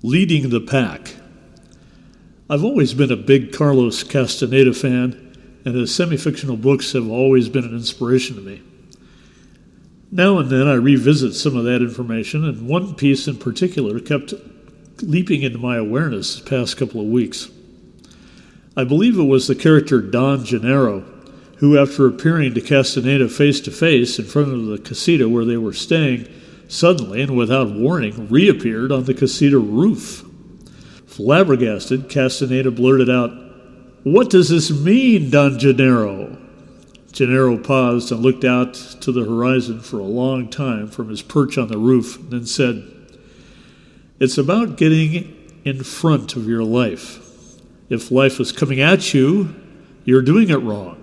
Leading the pack. I've always been a big Carlos Castaneda fan, and his semi-fictional books have always been an inspiration to me. Now and then I revisit some of that information, and one piece in particular kept leaping into my awareness the past couple of weeks. I believe it was the character Don Genaro, who, after appearing to Castaneda face-to-face in front of the casita where they were staying, suddenly and without warning reappeared on the casita roof. Flabbergasted, Castaneda blurted out, "What does this mean, Don Genaro?" Genaro paused and looked out to the horizon for a long time from his perch on the roof, and then said, "It's about getting in front of your life. If life is coming at you, you're doing it wrong.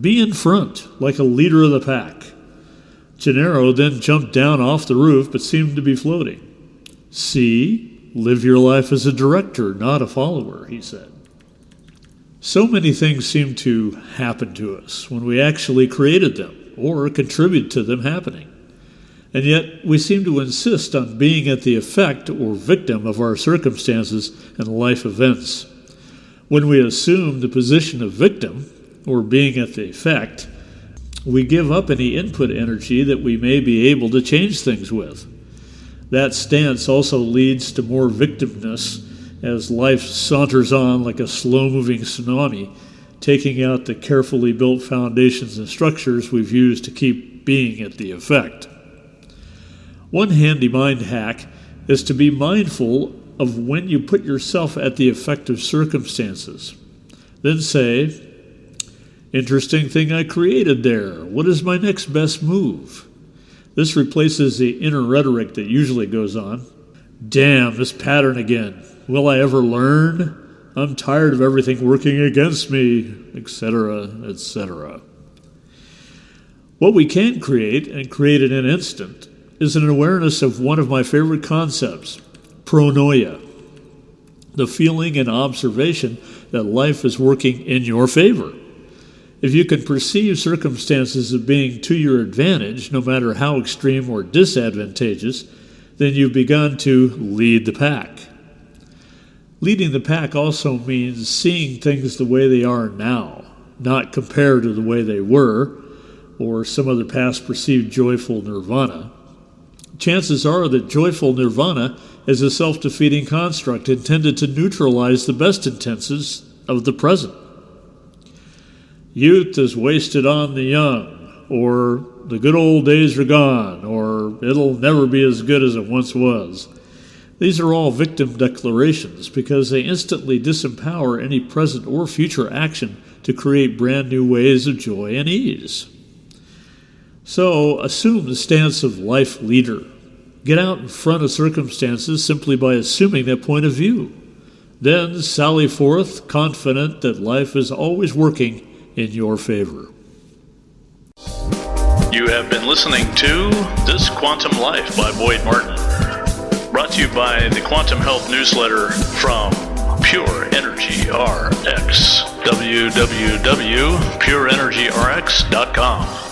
Be in front, like a leader of the pack." Genaro then jumped down off the roof, but seemed to be floating. "See? Live your life as a director, not a follower," he said. So many things seem to happen to us when we actually created them or contribute to them happening. And yet we seem to insist on being at the effect or victim of our circumstances and life events. When we assume the position of victim, or being at the effect, we give up any input energy that we may be able to change things with. That stance also leads to more victimness as life saunters on like a slow-moving tsunami, taking out the carefully built foundations and structures we've used to keep being at the effect. One handy mind hack is to be mindful of when you put yourself at the effect of circumstances. Then say, "Interesting thing I created there. What is my next best move?" This replaces the inner rhetoric that usually goes on. "Damn, this pattern again. Will I ever learn? I'm tired of everything working against me," etc., etc. What we can create, and create in an instant, is an awareness of one of my favorite concepts, pronoia, the feeling and observation that life is working in your favor. If you can perceive circumstances as being to your advantage, no matter how extreme or disadvantageous, then you've begun to lead the pack. Leading the pack also means seeing things the way they are now, not compared to the way they were, or some other past perceived joyful nirvana. Chances are that joyful nirvana is a self-defeating construct intended to neutralize the best intentions of the present. Youth is wasted on the young, or the good old days are gone, or it'll never be as good as it once was. These are all victim declarations because they instantly disempower any present or future action to create brand new ways of joy and ease. So assume the stance of life leader. Get out in front of circumstances simply by assuming that point of view. Then sally forth confident that life is always working in your favor. You have been listening to This Quantum Life by Boyd Martin. Brought to you by the Quantum Health Newsletter from Pure Energy RX. www.pureenergyrx.com.